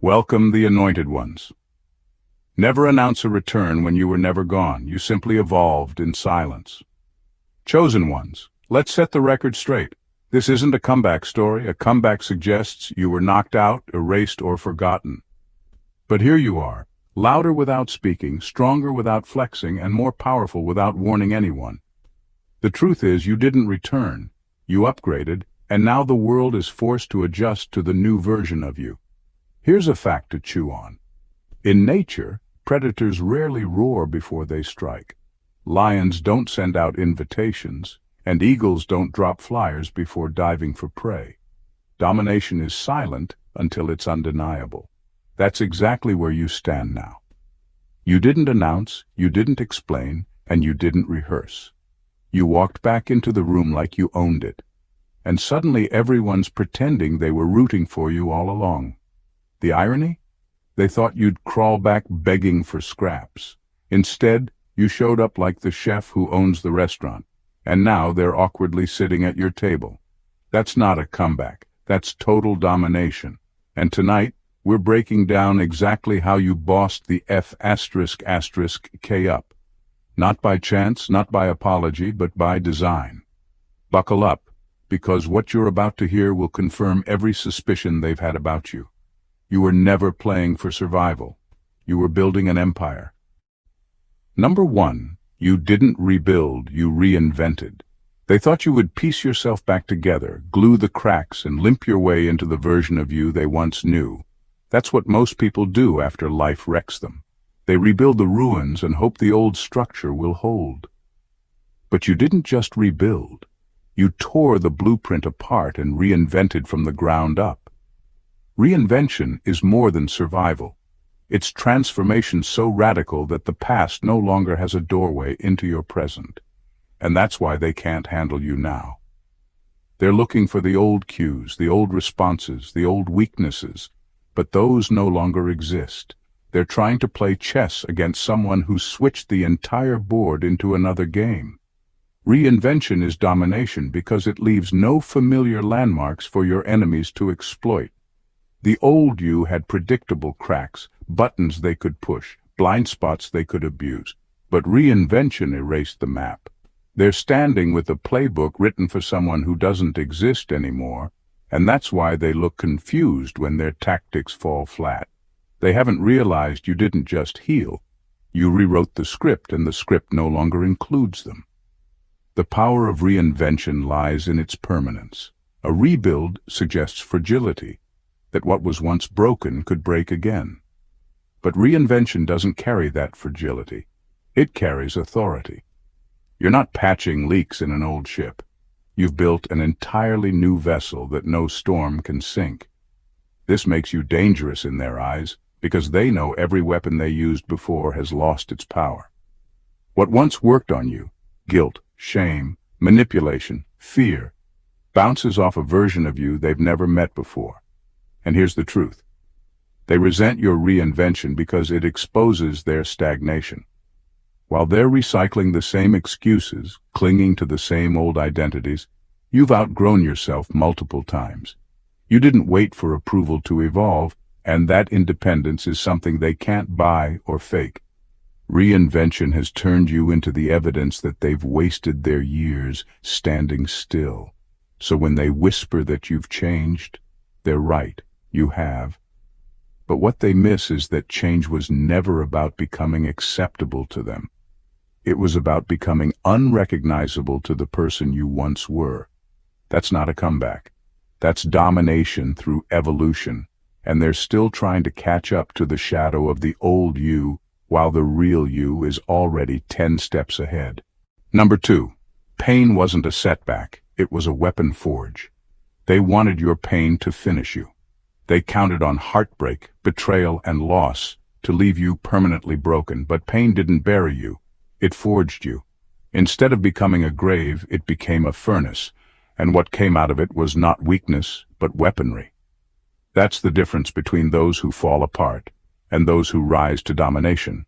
Welcome the anointed ones. Never announce a return when you were never gone. You simply evolved in silence. Chosen ones, let's set the record straight. This isn't a comeback story. A comeback suggests you were knocked out, erased, or forgotten. But here you are, louder without speaking, stronger without flexing, and more powerful without warning anyone. The truth is, you didn't return. You upgraded, and now the world is forced to adjust to the new version of you. Here's a fact to chew on. In nature, predators rarely roar before they strike. Lions don't send out invitations, and eagles don't drop flyers before diving for prey. Domination is silent until it's undeniable. That's exactly where you stand now. You didn't announce, you didn't explain, and you didn't rehearse. You walked back into the room like you owned it. And suddenly everyone's pretending they were rooting for you all along. The irony? They thought you'd crawl back begging for scraps. Instead, you showed up like the chef who owns the restaurant, and now they're awkwardly sitting at your table. That's not a comeback. That's total domination. And tonight, we're breaking down exactly how you bossed the F***K up. Not by chance, not by apology, but by design. Buckle up, because what you're about to hear will confirm every suspicion they've had about you. You were never playing for survival. You were building an empire. Number 1, you didn't rebuild, you reinvented. They thought you would piece yourself back together, glue the cracks, and limp your way into the version of you they once knew. That's what most people do after life wrecks them. They rebuild the ruins and hope the old structure will hold. But you didn't just rebuild. You tore the blueprint apart and reinvented from the ground up. Reinvention is more than survival. It's transformation so radical that the past no longer has a doorway into your present. And that's why they can't handle you now. They're looking for the old cues, the old responses, the old weaknesses, but those no longer exist. They're trying to play chess against someone who switched the entire board into another game. Reinvention is domination because it leaves no familiar landmarks for your enemies to exploit. The old you had predictable cracks, buttons they could push, blind spots they could abuse. But reinvention erased the map. They're standing with a playbook written for someone who doesn't exist anymore, and that's why they look confused when their tactics fall flat. They haven't realized you didn't just heal. You rewrote the script, and the script no longer includes them. The power of reinvention lies in its permanence. A rebuild suggests fragility, that what was once broken could break again. But reinvention doesn't carry that fragility. It carries authority. You're not patching leaks in an old ship. You've built an entirely new vessel that no storm can sink. This makes you dangerous in their eyes, because they know every weapon they used before has lost its power. What once worked on you, guilt, shame, manipulation, fear, bounces off a version of you they've never met before. And here's the truth. They resent your reinvention because it exposes their stagnation. While they're recycling the same excuses, clinging to the same old identities, you've outgrown yourself multiple times. You didn't wait for approval to evolve, and that independence is something they can't buy or fake. Reinvention has turned you into the evidence that they've wasted their years standing still. So when they whisper that you've changed, they're right. You have. But what they miss is that change was never about becoming acceptable to them. It was about becoming unrecognizable to the person you once were. That's not a comeback. That's domination through evolution, and they're still trying to catch up to the shadow of the old you, while the real you is already 10 steps ahead. Number 2, pain wasn't a setback, it was a weapon forge. They wanted your pain to finish you. They counted on heartbreak, betrayal, and loss to leave you permanently broken, but pain didn't bury you. It forged you. Instead of becoming a grave, it became a furnace, and what came out of it was not weakness, but weaponry. That's the difference between those who fall apart and those who rise to domination.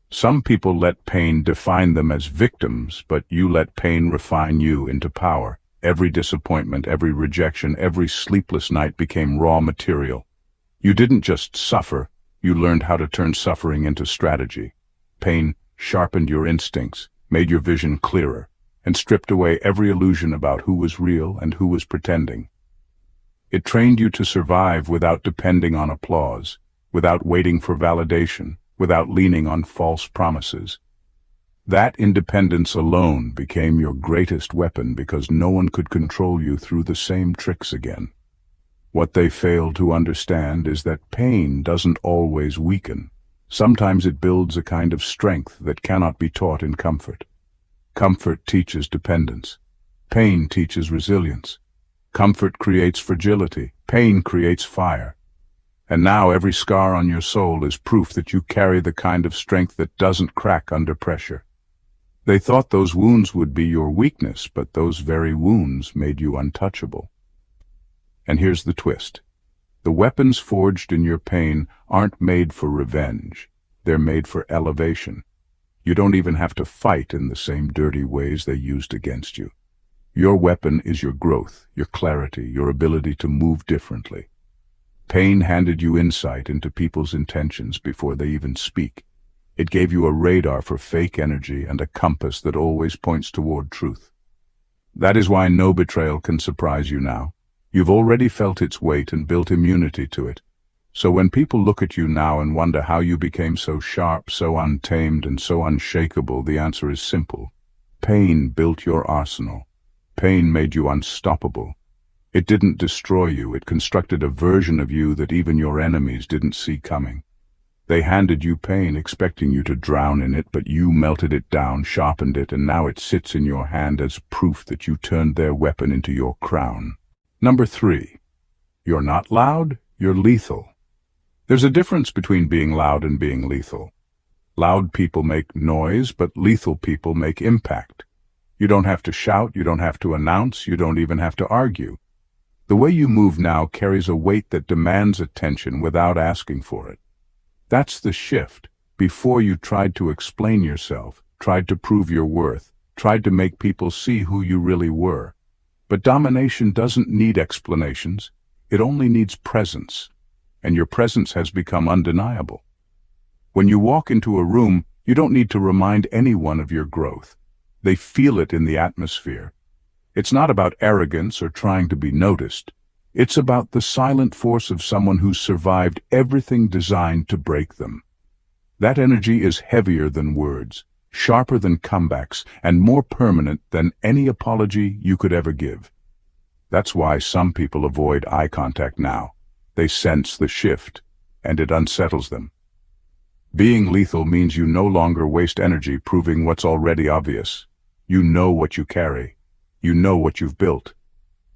Some people let pain define them as victims, but you let pain refine you into power. Every disappointment, every rejection, every sleepless night became raw material. You didn't just suffer, you learned how to turn suffering into strategy. Pain sharpened your instincts, made your vision clearer, and stripped away every illusion about who was real and who was pretending. It trained you to survive without depending on applause, without waiting for validation, without leaning on false promises. That independence alone became your greatest weapon because no one could control you through the same tricks again. What they fail to understand is that pain doesn't always weaken. Sometimes it builds a kind of strength that cannot be taught in comfort. Comfort teaches dependence. Pain teaches resilience. Comfort creates fragility. Pain creates fire. And now every scar on your soul is proof that you carry the kind of strength that doesn't crack under pressure. They thought those wounds would be your weakness, but those very wounds made you untouchable. And here's the twist. The weapons forged in your pain aren't made for revenge. They're made for elevation. You don't even have to fight in the same dirty ways they used against you. Your weapon is your growth, your clarity, your ability to move differently. Pain handed you insight into people's intentions before they even speak. It gave you a radar for fake energy and a compass that always points toward truth. That is why no betrayal can surprise you now. You've already felt its weight and built immunity to it. So when people look at you now and wonder how you became so sharp, so untamed, and so unshakable, the answer is simple. Pain built your arsenal. Pain made you unstoppable. It didn't destroy you, it constructed a version of you that even your enemies didn't see coming. They handed you pain, expecting you to drown in it, but you melted it down, sharpened it, and now it sits in your hand as proof that you turned their weapon into your crown. Number 3. You're not loud, you're lethal. There's a difference between being loud and being lethal. Loud people make noise, but lethal people make impact. You don't have to shout, you don't have to announce, you don't even have to argue. The way you move now carries a weight that demands attention without asking for it. That's the shift. Before you tried to explain yourself, tried to prove your worth, tried to make people see who you really were. But domination doesn't need explanations. It only needs presence. And your presence has become undeniable. When you walk into a room, you don't need to remind anyone of your growth. They feel it in the atmosphere. It's not about arrogance or trying to be noticed. It's about the silent force of someone who's survived everything designed to break them. That energy is heavier than words, sharper than comebacks, and more permanent than any apology you could ever give. That's why some people avoid eye contact now. They sense the shift, and it unsettles them. Being lethal means you no longer waste energy proving what's already obvious. You know what you carry. You know what you've built.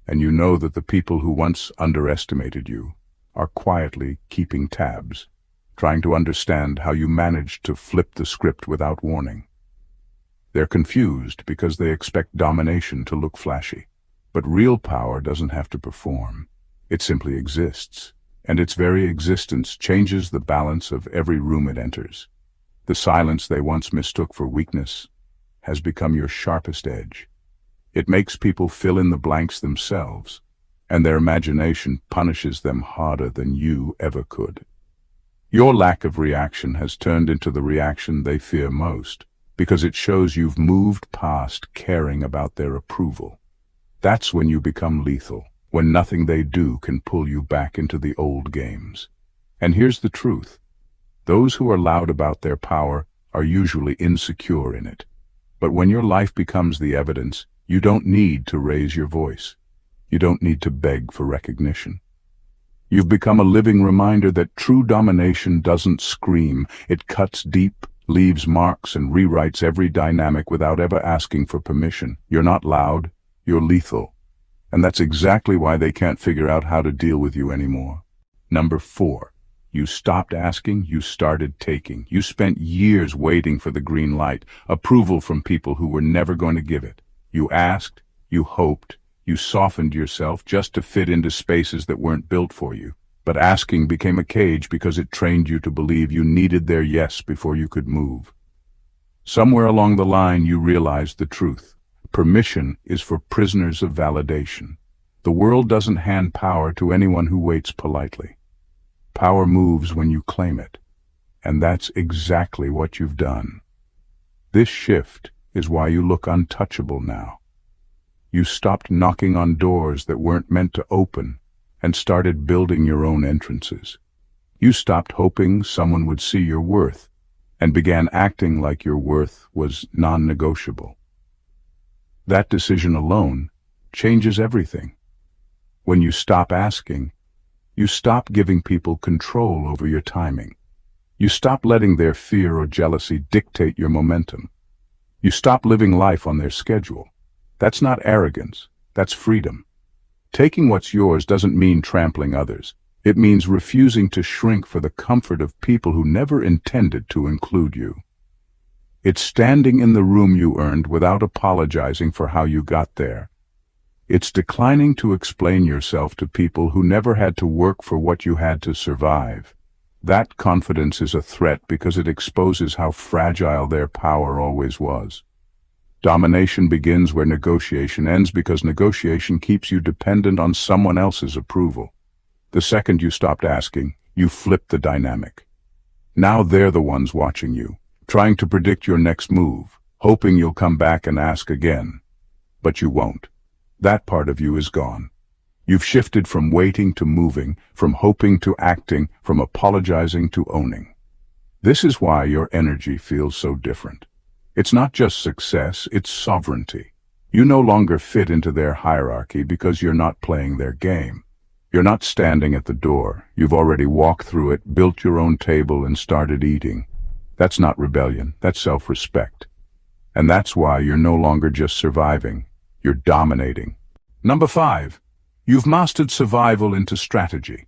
And you know that the people who once underestimated you are quietly keeping tabs, trying to understand how you managed to flip the script without warning. They're confused because they expect domination to look flashy. But real power doesn't have to perform. It simply exists, and its very existence changes the balance of every room it enters. The silence they once mistook for weakness has become your sharpest edge. It makes people fill in the blanks themselves, and their imagination punishes them harder than you ever could. Your lack of reaction has turned into the reaction they fear most, because it shows you've moved past caring about their approval. That's when you become lethal, when nothing they do can pull you back into the old games. And here's the truth. Those who are loud about their power are usually insecure in it. But when your life becomes the evidence, you don't need to raise your voice. You don't need to beg for recognition. You've become a living reminder that true domination doesn't scream. It cuts deep, leaves marks, and rewrites every dynamic without ever asking for permission. You're not loud, you're lethal. And that's exactly why they can't figure out how to deal with you anymore. Number 4. You stopped asking, you started taking. You spent years waiting for the green light, approval from people who were never going to give it. You asked, you hoped, you softened yourself just to fit into spaces that weren't built for you. But asking became a cage because it trained you to believe you needed their yes before you could move. Somewhere along the line you realized the truth. Permission is for prisoners of validation. The world doesn't hand power to anyone who waits politely. Power moves when you claim it, and that's exactly what you've done. This shift is why you look untouchable now. You stopped knocking on doors that weren't meant to open and started building your own entrances. You stopped hoping someone would see your worth and began acting like your worth was non-negotiable. That decision alone changes everything. When you stop asking, you stop giving people control over your timing. You stop letting their fear or jealousy dictate your momentum. You stop living life on their schedule. That's not arrogance, that's freedom. Taking what's yours doesn't mean trampling others. It means refusing to shrink for the comfort of people who never intended to include you. It's standing in the room you earned without apologizing for how you got there. It's declining to explain yourself to people who never had to work for what you had to survive. That confidence is a threat because it exposes how fragile their power always was. Domination begins where negotiation ends because negotiation keeps you dependent on someone else's approval. The second you stopped asking, you flipped the dynamic. Now they're the ones watching you, trying to predict your next move, hoping you'll come back and ask again. But you won't. That part of you is gone. You've shifted from waiting to moving, from hoping to acting, from apologizing to owning. This is why your energy feels so different. It's not just success, it's sovereignty. You no longer fit into their hierarchy because you're not playing their game. You're not standing at the door. You've already walked through it, built your own table, and started eating. That's not rebellion, that's self-respect. And that's why you're no longer just surviving, you're dominating. Number 5. You've mastered survival into strategy.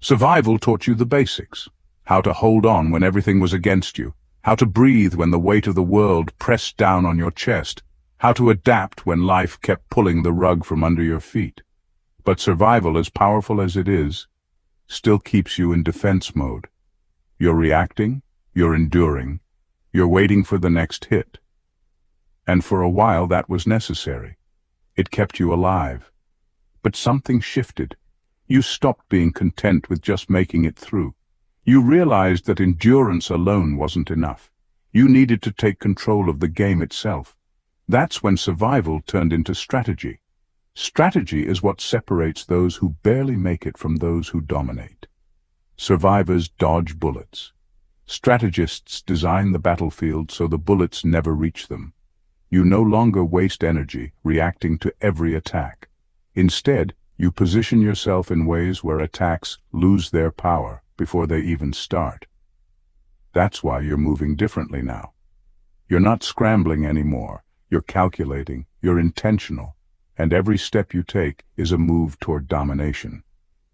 Survival taught you the basics. How to hold on when everything was against you. How to breathe when the weight of the world pressed down on your chest. How to adapt when life kept pulling the rug from under your feet. But survival, as powerful as it is, still keeps you in defense mode. You're reacting, you're enduring, you're waiting for the next hit. And for a while that was necessary. It kept you alive. But something shifted. You stopped being content with just making it through. You realized that endurance alone wasn't enough. You needed to take control of the game itself. That's when survival turned into strategy. Strategy is what separates those who barely make it from those who dominate. Survivors dodge bullets. Strategists design the battlefield so the bullets never reach them. You no longer waste energy reacting to every attack. Instead, you position yourself in ways where attacks lose their power before they even start. That's why you're moving differently now. You're not scrambling anymore. You're calculating, you're intentional, and every step you take is a move toward domination.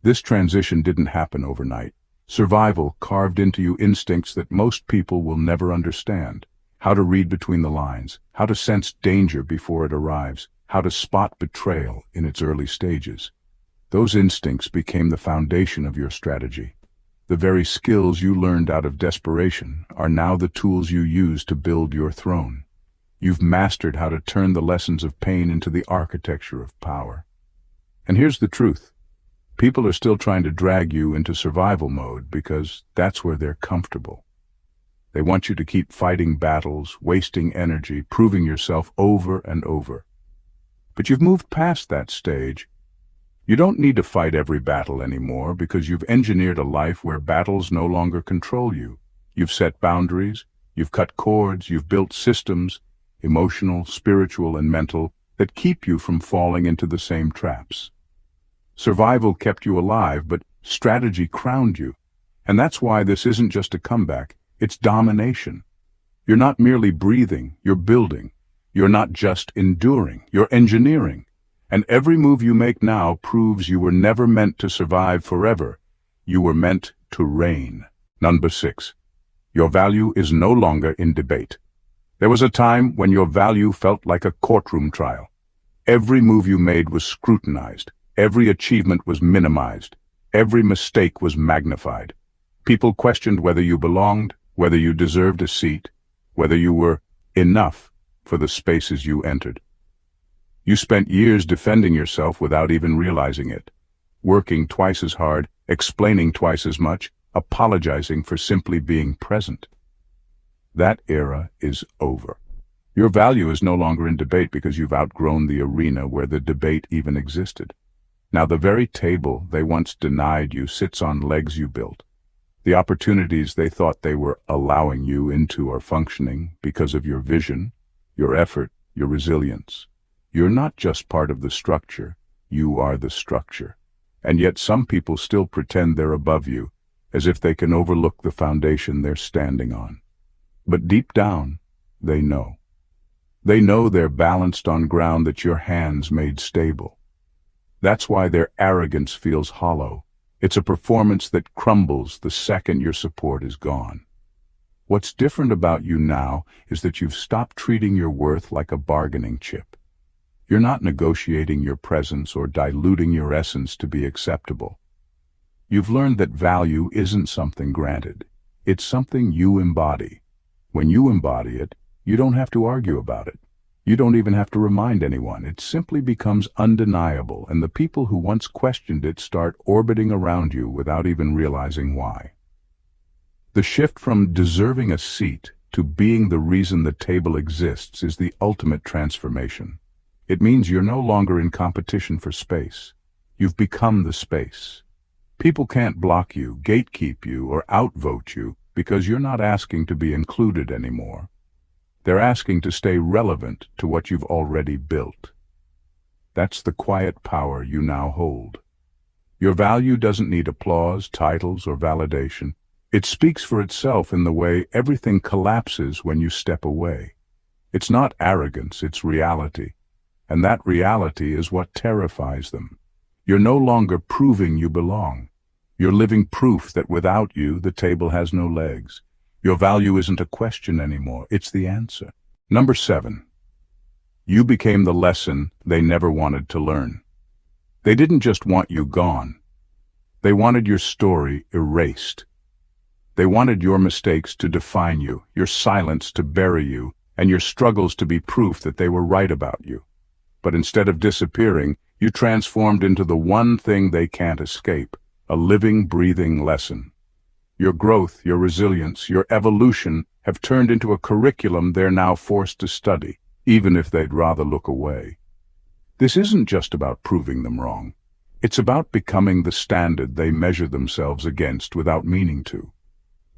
This transition didn't happen overnight. Survival carved into you instincts that most people will never understand. How to read between the lines, how to sense danger before it arrives, how to spot betrayal in its early stages. Those instincts became the foundation of your strategy. The very skills you learned out of desperation are now the tools you use to build your throne. You've mastered how to turn the lessons of pain into the architecture of power. And here's the truth. People are still trying to drag you into survival mode because that's where they're comfortable. They want you to keep fighting battles, wasting energy, proving yourself over and over. But you've moved past that stage. You don't need to fight every battle anymore because you've engineered a life where battles no longer control you. You've set boundaries, you've cut cords, you've built systems, emotional, spiritual, and mental, that keep you from falling into the same traps. Survival kept you alive, but strategy crowned you. And that's why this isn't just a comeback. It's domination. You're not merely breathing, you're building. You're not just enduring, you're engineering. And every move you make now proves you were never meant to survive forever. You were meant to reign. Number 6. Your value is no longer in debate. There was a time when your value felt like a courtroom trial. Every move you made was scrutinized. Every achievement was minimized. Every mistake was magnified. People questioned whether you belonged, whether you deserved a seat, whether you were enough for the spaces you entered. You spent years defending yourself without even realizing it, working twice as hard, explaining twice as much, apologizing for simply being present. That era is over. Your value is no longer in debate because you've outgrown the arena where the debate even existed. Now the very table they once denied you sits on legs you built. The opportunities they thought they were allowing you into are functioning because of your vision, your effort, your resilience. You're not just part of the structure, you are the structure. And yet some people still pretend they're above you, as if they can overlook the foundation they're standing on. But deep down, they know. They know they're balanced on ground that your hands made stable. That's why their arrogance feels hollow. It's a performance that crumbles the second your support is gone. What's different about you now is that you've stopped treating your worth like a bargaining chip. You're not negotiating your presence or diluting your essence to be acceptable. You've learned that value isn't something granted. It's something you embody. When you embody it, you don't have to argue about it. You don't even have to remind anyone. It simply becomes undeniable, and the people who once questioned it start orbiting around you without even realizing why. The shift from deserving a seat to being the reason the table exists is the ultimate transformation. It means you're no longer in competition for space. You've become the space. People can't block you, gatekeep you, or outvote you because you're not asking to be included anymore. They're asking to stay relevant to what you've already built. That's the quiet power you now hold. Your value doesn't need applause, titles, or validation. It speaks for itself in the way everything collapses when you step away. It's not arrogance, it's reality. And that reality is what terrifies them. You're no longer proving you belong. You're living proof that without you, the table has no legs. Your value isn't a question anymore, it's the answer. Number 7. You became the lesson they never wanted to learn. They didn't just want you gone. They wanted your story erased. They wanted your mistakes to define you, your silence to bury you, and your struggles to be proof that they were right about you. But instead of disappearing, you transformed into the one thing they can't escape, a living, breathing lesson. Your growth, your resilience, your evolution have turned into a curriculum they're now forced to study, even if they'd rather look away. This isn't just about proving them wrong. It's about becoming the standard they measure themselves against without meaning to.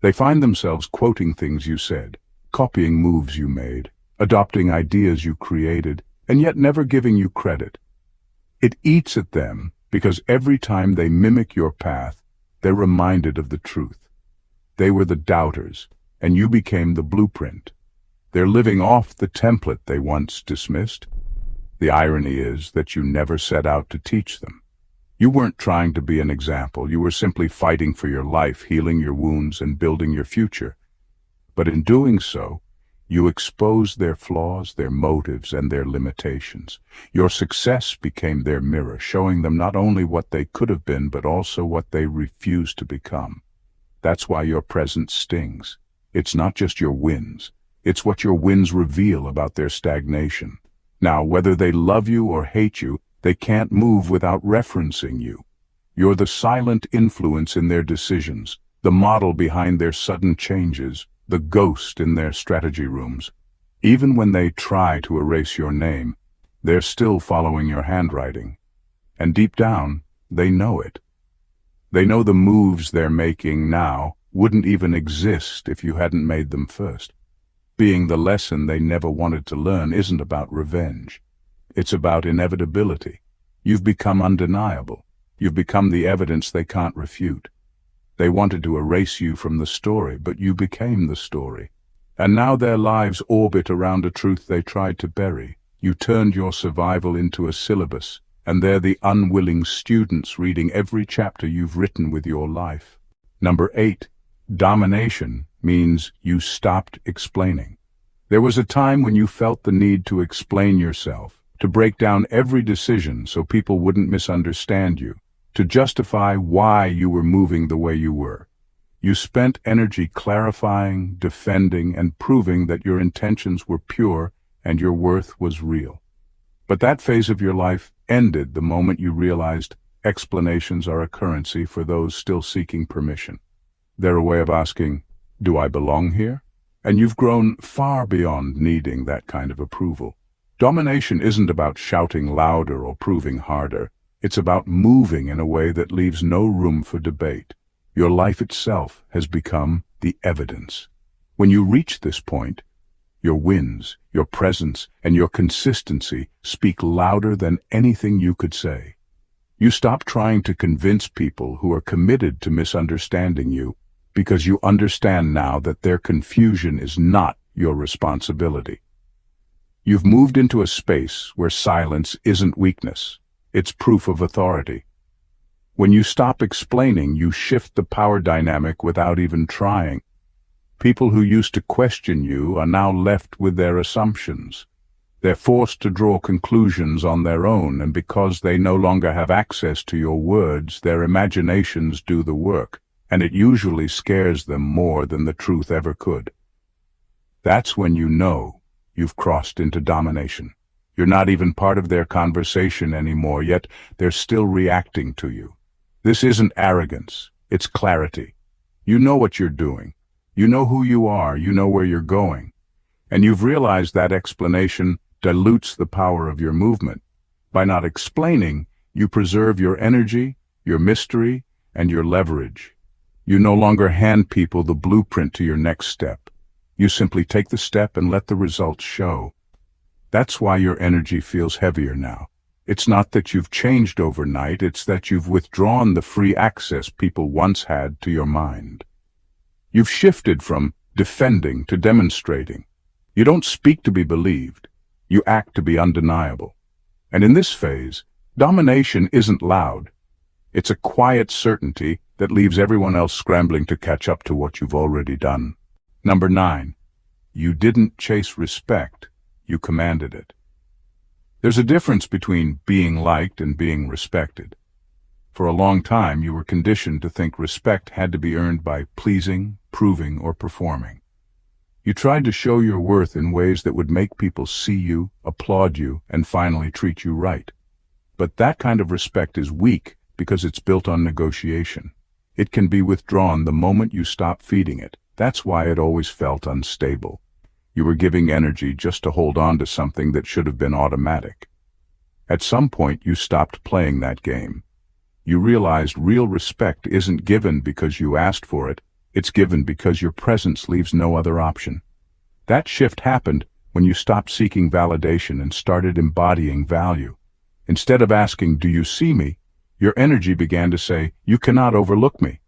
They find themselves quoting things you said, copying moves you made, adopting ideas you created, and yet never giving you credit. It eats at them because every time they mimic your path, they're reminded of the truth. They were the doubters, and you became the blueprint. They're living off the template they once dismissed. The irony is that you never set out to teach them. You weren't trying to be an example. You were simply fighting for your life, healing your wounds, and building your future. But in doing so, you exposed their flaws, their motives, and their limitations. Your success became their mirror, showing them not only what they could have been, but also what they refused to become. That's why your presence stings. It's not just your wins. It's what your wins reveal about their stagnation. Now, whether they love you or hate you, they can't move without referencing you. You're the silent influence in their decisions, the model behind their sudden changes, the ghost in their strategy rooms. Even when they try to erase your name, they're still following your handwriting. And deep down, they know it. They know the moves they're making now wouldn't even exist if you hadn't made them first. Being the lesson they never wanted to learn isn't about revenge. It's about inevitability. You've become undeniable. You've become the evidence they can't refute. They wanted to erase you from the story, but you became the story. And now their lives orbit around a truth they tried to bury. You turned your survival into a syllabus, and they're the unwilling students reading every chapter you've written with your life. Number 8. Domination means you stopped explaining. There was a time when you felt the need to explain yourself, to break down every decision so people wouldn't misunderstand you, to justify why you were moving the way you were. You spent energy clarifying, defending, and proving that your intentions were pure and your worth was real. But that phase of your life ended the moment you realized explanations are a currency for those still seeking permission. They're a way of asking, do I belong here? And you've grown far beyond needing that kind of approval. Domination isn't about shouting louder or proving harder. It's about moving in a way that leaves no room for debate. Your life itself has become the evidence. When you reach this point, your wins, your presence, and your consistency speak louder than anything you could say. You stop trying to convince people who are committed to misunderstanding you because you understand now that their confusion is not your responsibility. You've moved into a space where silence isn't weakness, it's proof of authority. When you stop explaining, you shift the power dynamic without even trying. People who used to question you are now left with their assumptions. They're forced to draw conclusions on their own, and because they no longer have access to your words, their imaginations do the work, and it usually scares them more than the truth ever could. That's when you know you've crossed into domination. You're not even part of their conversation anymore, yet they're still reacting to you. This isn't arrogance, it's clarity. You know what you're doing. You know who you are, you know where you're going. And you've realized that explanation dilutes the power of your movement. By not explaining, you preserve your energy, your mystery, and your leverage. You no longer hand people the blueprint to your next step. You simply take the step and let the results show. That's why your energy feels heavier now. It's not that you've changed overnight, it's that you've withdrawn the free access people once had to your mind. You've shifted from defending to demonstrating. You don't speak to be believed. You act to be undeniable. And in this phase, domination isn't loud. It's a quiet certainty that leaves everyone else scrambling to catch up to what you've already done. Number 9. You didn't chase respect, you commanded it. There's a difference between being liked and being respected. For a long time, you were conditioned to think respect had to be earned by pleasing, proving, or performing. You tried to show your worth in ways that would make people see you, applaud you, and finally treat you right. But that kind of respect is weak because it's built on negotiation. It can be withdrawn the moment you stop feeding it. That's why it always felt unstable. You were giving energy just to hold on to something that should have been automatic. At some point, you stopped playing that game. You realized real respect isn't given because you asked for it, it's given because your presence leaves no other option. That shift happened when you stopped seeking validation and started embodying value. Instead of asking, "Do you see me?" your energy began to say, "You cannot overlook me."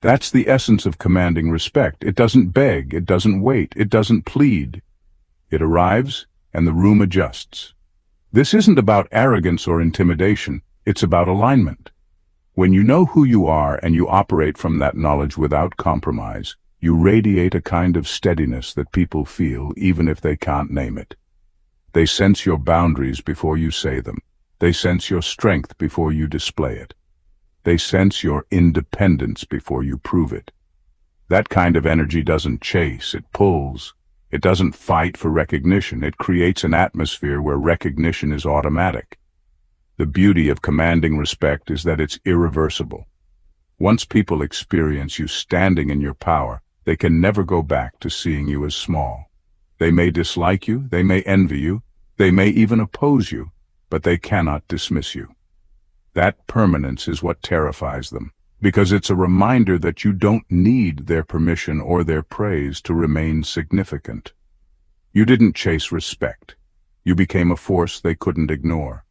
That's the essence of commanding respect. It doesn't beg, it doesn't wait, it doesn't plead. It arrives, and the room adjusts. This isn't about arrogance or intimidation, it's about alignment. When you know who you are and you operate from that knowledge without compromise, you radiate a kind of steadiness that people feel even if they can't name it. They sense your boundaries before you say them. They sense your strength before you display it. They sense your independence before you prove it. That kind of energy doesn't chase, it pulls. It doesn't fight for recognition. It creates an atmosphere where recognition is automatic. The beauty of commanding respect is that it's irreversible. Once people experience you standing in your power, they can never go back to seeing you as small. They may dislike you, they may envy you, they may even oppose you, but they cannot dismiss you. That permanence is what terrifies them, because it's a reminder that you don't need their permission or their praise to remain significant. You didn't chase respect. You became a force they couldn't ignore.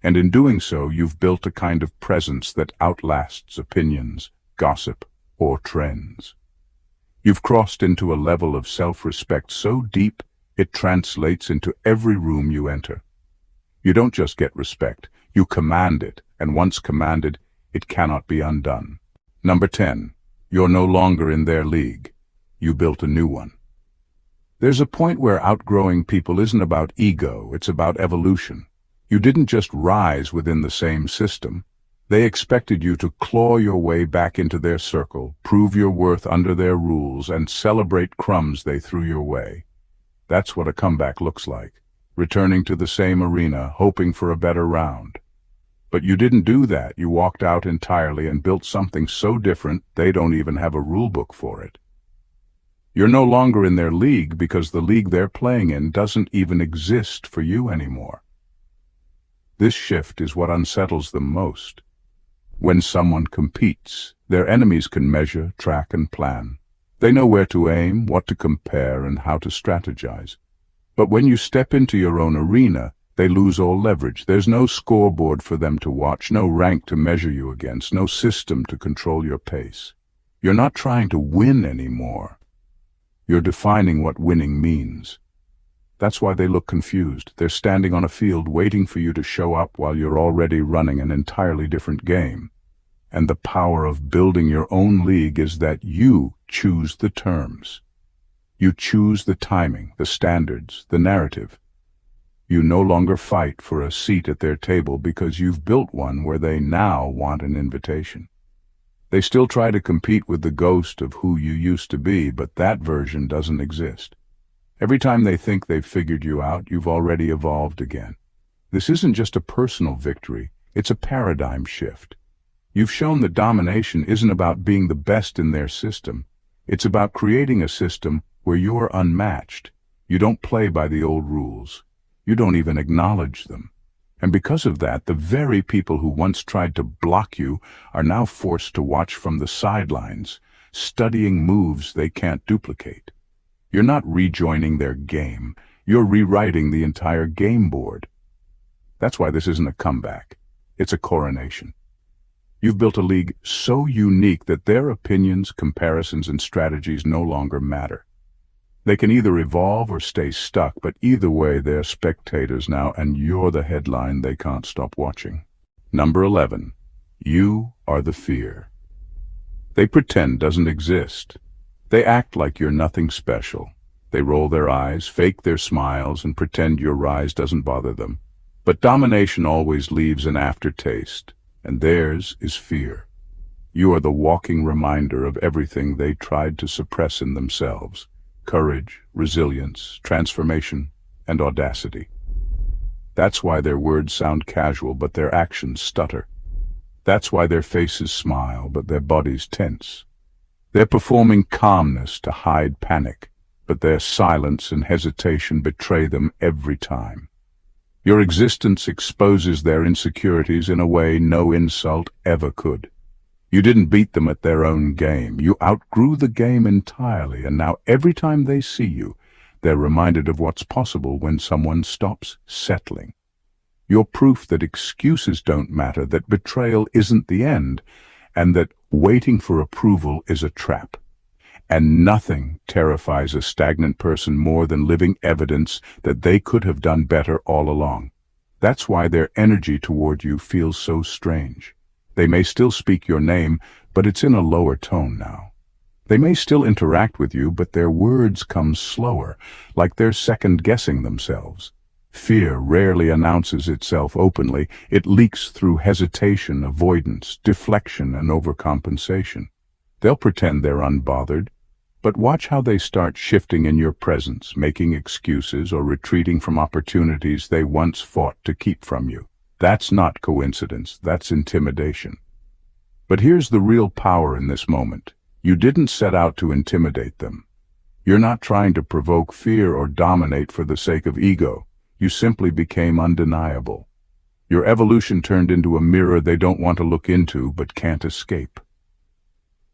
And in doing so, you've built a kind of presence that outlasts opinions, gossip, or trends. You've crossed into a level of self-respect so deep, it translates into every room you enter. You don't just get respect, you command it, and once commanded, it cannot be undone. Number 10. You're no longer in their league. You built a new one. There's a point where outgrowing people isn't about ego, it's about evolution. You didn't just rise within the same system. They expected you to claw your way back into their circle, prove your worth under their rules, and celebrate crumbs they threw your way. That's what a comeback looks like, returning to the same arena, hoping for a better round. But you didn't do that. You walked out entirely and built something so different they don't even have a rule book for it. You're no longer in their league because the league they're playing in doesn't even exist for you anymore. This shift is what unsettles them most. When someone competes, their enemies can measure, track, and plan. They know where to aim, what to compare, and how to strategize. But when you step into your own arena, they lose all leverage. There's no scoreboard for them to watch, no rank to measure you against, no system to control your pace. You're not trying to win anymore. You're defining what winning means. That's why they look confused. They're standing on a field waiting for you to show up while you're already running an entirely different game. And the power of building your own league is that you choose the terms. You choose the timing, the standards, the narrative. You no longer fight for a seat at their table because you've built one where they now want an invitation. They still try to compete with the ghost of who you used to be, but that version doesn't exist. Every time they think they've figured you out, you've already evolved again. This isn't just a personal victory, it's a paradigm shift. You've shown that domination isn't about being the best in their system. It's about creating a system where you're unmatched. You don't play by the old rules. You don't even acknowledge them. And because of that, the very people who once tried to block you are now forced to watch from the sidelines, studying moves they can't duplicate. You're not rejoining their game. You're rewriting the entire game board. That's why this isn't a comeback. It's a coronation. You've built a league so unique that their opinions, comparisons, and strategies no longer matter. They can either evolve or stay stuck, but either way they're spectators now, and you're the headline they can't stop watching. Number 11. You are the fear. They pretend doesn't exist. They act like you're nothing special. They roll their eyes, fake their smiles, and pretend your rise doesn't bother them. But domination always leaves an aftertaste, and theirs is fear. You are the walking reminder of everything they tried to suppress in themselves. Courage, resilience, transformation, and audacity. That's why their words sound casual, but their actions stutter. That's why their faces smile, but their bodies tense. They're performing calmness to hide panic, but their silence and hesitation betray them every time. Your existence exposes their insecurities in a way no insult ever could. You didn't beat them at their own game. You outgrew the game entirely, and now every time they see you, they're reminded of what's possible when someone stops settling. You're proof that excuses don't matter, that betrayal isn't the end, and that waiting for approval is a trap. And nothing terrifies a stagnant person more than living evidence that they could have done better all along. That's why their energy toward you feels so strange. They may still speak your name, but it's in a lower tone now. They may still interact with you, but their words come slower, like they're second-guessing themselves. Fear rarely announces itself openly. It leaks through hesitation, avoidance, deflection, and overcompensation. They'll pretend they're unbothered, but watch how they start shifting in your presence, making excuses or retreating from opportunities they once fought to keep from you. That's not coincidence, that's intimidation. But here's the real power in this moment. You didn't set out to intimidate them. You're not trying to provoke fear or dominate for the sake of ego. You simply became undeniable. Your evolution turned into a mirror they don't want to look into but can't escape.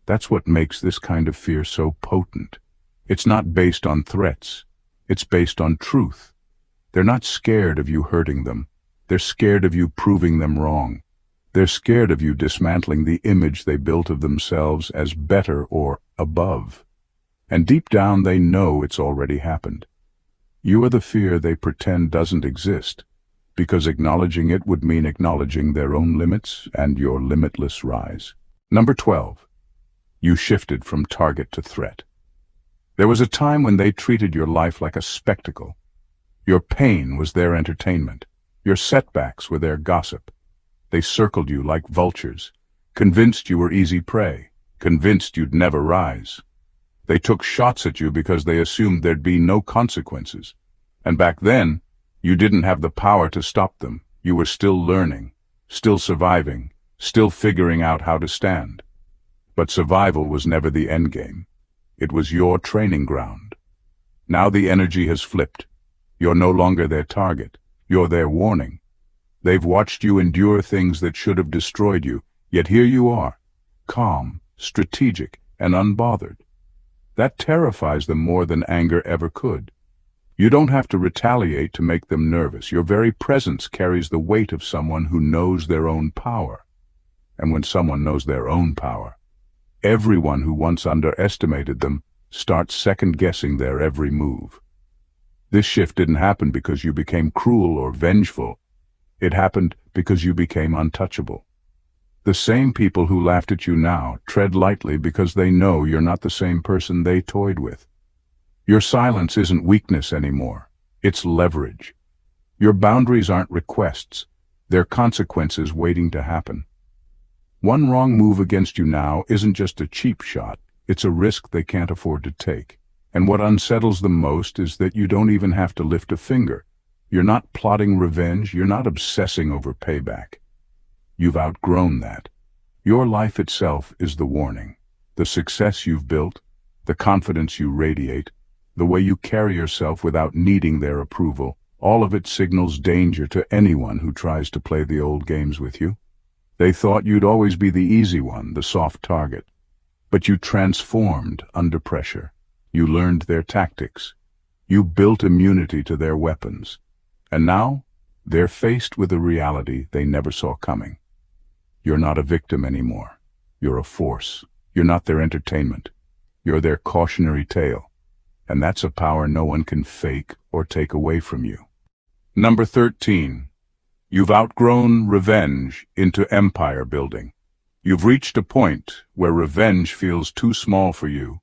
That's what makes this kind of fear so potent. It's not based on threats. It's based on truth. They're not scared of you hurting them. They're scared of you proving them wrong. They're scared of you dismantling the image they built of themselves as better or above. And deep down they know it's already happened. You are the fear they pretend doesn't exist, because acknowledging it would mean acknowledging their own limits and your limitless rise. Number 12. You shifted from target to threat. There was a time when they treated your life like a spectacle. Your pain was their entertainment. Your setbacks were their gossip. They circled you like vultures, convinced you were easy prey, convinced you'd never rise. They took shots at you because they assumed there'd be no consequences. And back then, you didn't have the power to stop them. You were still learning, still surviving, still figuring out how to stand. But survival was never the endgame. It was your training ground. Now the energy has flipped. You're no longer their target. You're their warning. They've watched you endure things that should have destroyed you, yet here you are, calm, strategic, and unbothered. That terrifies them more than anger ever could. You don't have to retaliate to make them nervous. Your very presence carries the weight of someone who knows their own power. And when someone knows their own power, everyone who once underestimated them starts second-guessing their every move. This shift didn't happen because you became cruel or vengeful. It happened because you became untouchable. The same people who laughed at you now tread lightly because they know you're not the same person they toyed with. Your silence isn't weakness anymore. It's leverage. Your boundaries aren't requests. They're consequences waiting to happen. One wrong move against you now isn't just a cheap shot. It's a risk they can't afford to take. And what unsettles them most is that you don't even have to lift a finger. You're not plotting revenge. You're not obsessing over payback. You've outgrown that. Your life itself is the warning. The success you've built, the confidence you radiate, the way you carry yourself without needing their approval, all of it signals danger to anyone who tries to play the old games with you. They thought you'd always be the easy one, the soft target. But you transformed under pressure. You learned their tactics. You built immunity to their weapons. And now, they're faced with a reality they never saw coming. You're not a victim anymore. You're a force. You're not their entertainment. You're their cautionary tale. And that's a power no one can fake or take away from you. Number 13. You've outgrown revenge into empire building. You've reached a point where revenge feels too small for you.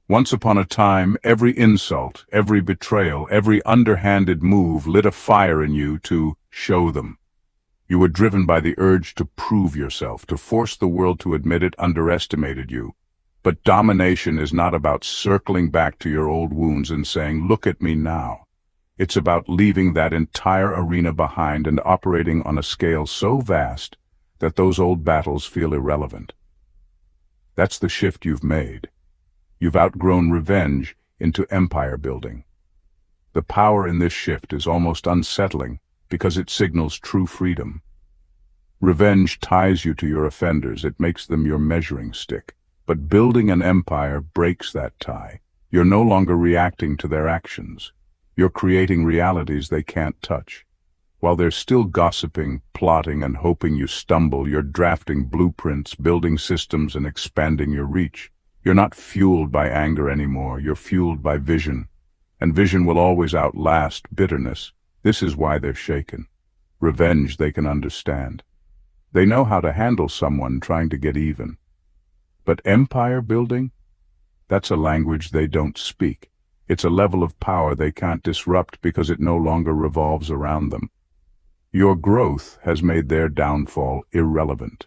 Once upon a time, every insult, every betrayal, every underhanded move lit a fire in you to show them. You were driven by the urge to prove yourself, to force the world to admit it underestimated you. But domination is not about circling back to your old wounds and saying, "Look at me now." It's about leaving that entire arena behind and operating on a scale so vast that those old battles feel irrelevant. That's the shift you've made. You've outgrown revenge into empire building. The power in this shift is almost unsettling because it signals true freedom. Revenge ties you to your offenders. It makes them your measuring stick. But building an empire breaks that tie. You're no longer reacting to their actions. You're creating realities they can't touch. While they're still gossiping, plotting, and hoping you stumble, you're drafting blueprints, building systems, and expanding your reach. You're not fueled by anger anymore. You're fueled by vision. And vision will always outlast bitterness. This is why they're shaken. Revenge they can understand. They know how to handle someone trying to get even. But empire building? That's a language they don't speak. It's a level of power they can't disrupt because it no longer revolves around them. Your growth has made their downfall irrelevant.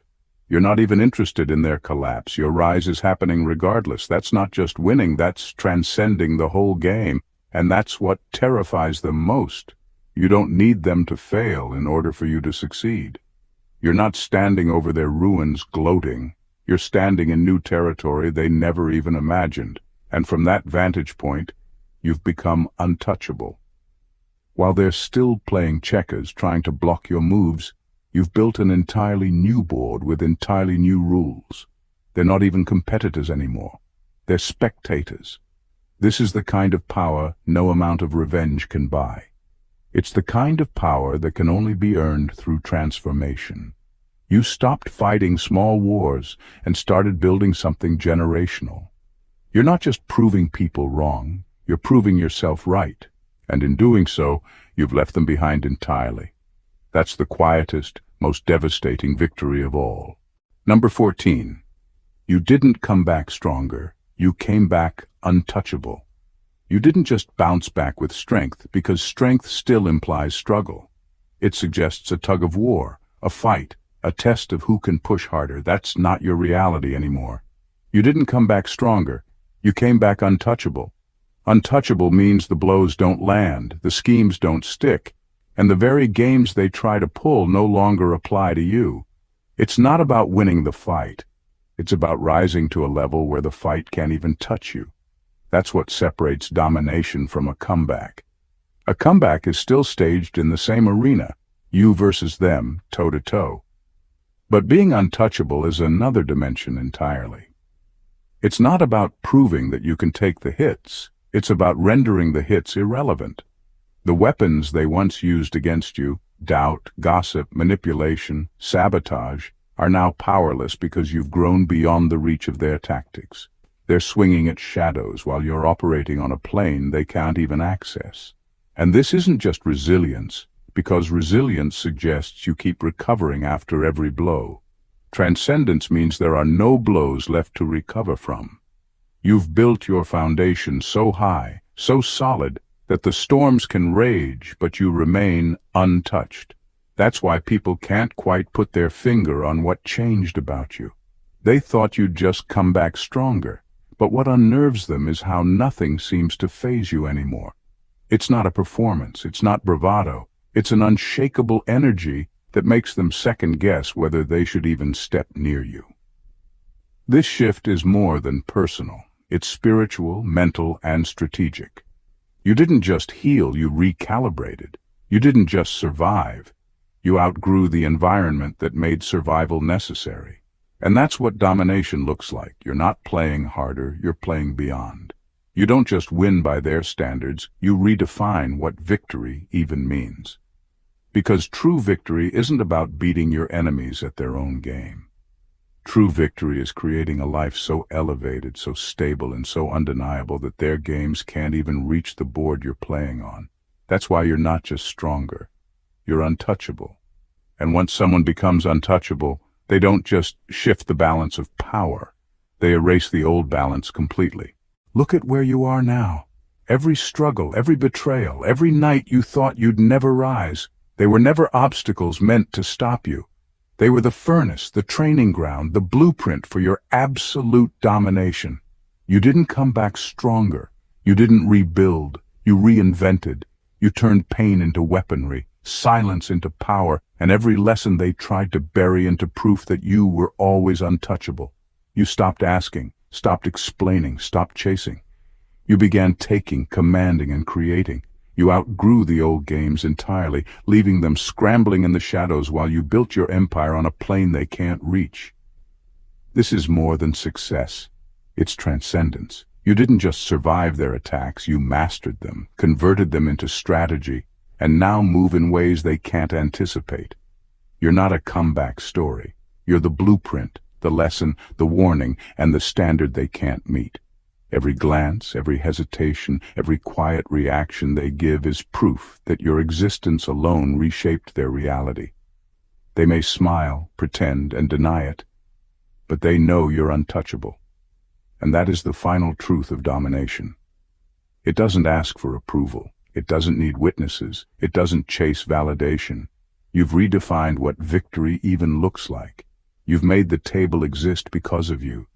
You're not even interested in their collapse. Your rise is happening regardless. That's not just winning, that's transcending the whole game. And that's what terrifies them most. You don't need them to fail in order for you to succeed. You're not standing over their ruins gloating. You're standing in new territory they never even imagined. And from that vantage point, you've become untouchable. While they're still playing checkers, trying to block your moves, you've built an entirely new board with entirely new rules. They're not even competitors anymore. They're spectators. This is the kind of power no amount of revenge can buy. It's the kind of power that can only be earned through transformation. You stopped fighting small wars and started building something generational. You're not just proving people wrong, you're proving yourself right. And in doing so, you've left them behind entirely. That's the quietest, most devastating victory of all. Number 14. You didn't come back stronger. You came back untouchable. You didn't just bounce back with strength, because strength still implies struggle. It suggests a tug of war, a fight, a test of who can push harder. That's not your reality anymore. You didn't come back stronger. You came back untouchable. Untouchable means the blows don't land, the schemes don't stick, and the very games they try to pull no longer apply to you. It's not about winning the fight. It's about rising to a level where the fight can't even touch you. That's what separates domination from a comeback. A comeback is still staged in the same arena, you versus them, toe-to-toe. But being untouchable is another dimension entirely. It's not about proving that you can take the hits. It's about rendering the hits irrelevant. The weapons they once used against you, doubt, gossip, manipulation, sabotage, are now powerless because you've grown beyond the reach of their tactics. They're swinging at shadows while you're operating on a plane they can't even access. And this isn't just resilience, because resilience suggests you keep recovering after every blow. Transcendence means there are no blows left to recover from. You've built your foundation so high, so solid, that the storms can rage, but you remain untouched. That's why people can't quite put their finger on what changed about you. They thought you'd just come back stronger, but what unnerves them is how nothing seems to faze you anymore. It's not a performance, it's not bravado, it's an unshakable energy that makes them second-guess whether they should even step near you. This shift is more than personal. It's spiritual, mental, and strategic. You didn't just heal, you recalibrated. You didn't just survive. You outgrew the environment that made survival necessary. And that's what domination looks like. You're not playing harder, you're playing beyond. You don't just win by their standards, you redefine what victory even means. Because true victory isn't about beating your enemies at their own game. True victory is creating a life so elevated, so stable, and so undeniable that their games can't even reach the board you're playing on. That's why you're not just stronger, you're untouchable. And once someone becomes untouchable, they don't just shift the balance of power, they erase the old balance completely. Look at where you are now. Every struggle, every betrayal, every night you thought you'd never rise, they were never obstacles meant to stop you. They were the furnace, the training ground, the blueprint for your absolute domination. You didn't come back stronger. You didn't rebuild. You reinvented. You turned pain into weaponry, silence into power, and every lesson they tried to bury into proof that you were always untouchable. You stopped asking, stopped explaining, stopped chasing. You began taking, commanding, and creating. You outgrew the old games entirely, leaving them scrambling in the shadows while you built your empire on a plane they can't reach. This is more than success. It's transcendence. You didn't just survive their attacks, you mastered them, converted them into strategy, and now move in ways they can't anticipate. You're not a comeback story. You're the blueprint, the lesson, the warning, and the standard they can't meet. Every glance, every hesitation, every quiet reaction they give is proof that your existence alone reshaped their reality. They may smile, pretend, and deny it, but they know you're untouchable. And that is the final truth of domination. It doesn't ask for approval. It doesn't need witnesses. It doesn't chase validation. You've redefined what victory even looks like. You've made the table exist because of you.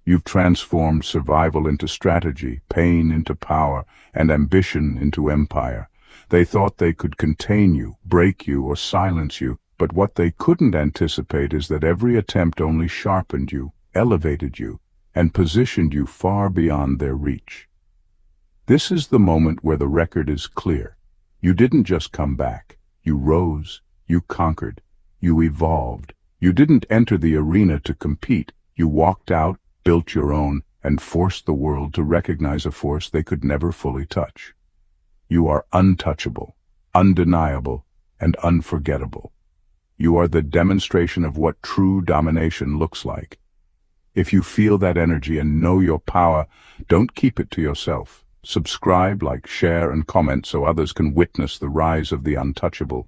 You've transformed survival into strategy, pain into power, and ambition into empire. They thought they could contain you, break you, or silence you, but what they couldn't anticipate is that every attempt only sharpened you, elevated you, and positioned you far beyond their reach. This is the moment where the record is clear. You didn't just come back. You rose, you conquered, you evolved. You didn't enter the arena to compete. You walked out, built your own, and forced the world to recognize a force they could never fully touch. You are untouchable, undeniable, and unforgettable. You are the demonstration of what true domination looks like. If you feel that energy and know your power, don't keep it to yourself. Subscribe, like, share, and comment so others can witness the rise of the untouchable.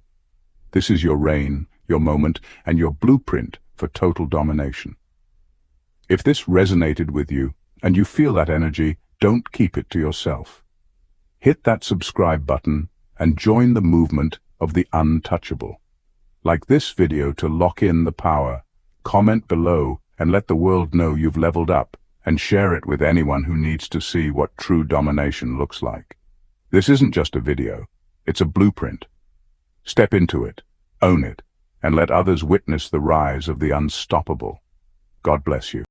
This is your reign, your moment, and your blueprint for total domination. If this resonated with you, and you feel that energy, don't keep it to yourself. Hit that subscribe button and join the movement of the untouchable. Like this video to lock in the power. Comment below and let the world know you've leveled up, and share it with anyone who needs to see what true domination looks like. This isn't just a video, it's a blueprint. Step into it, own it, and let others witness the rise of the unstoppable. God bless you.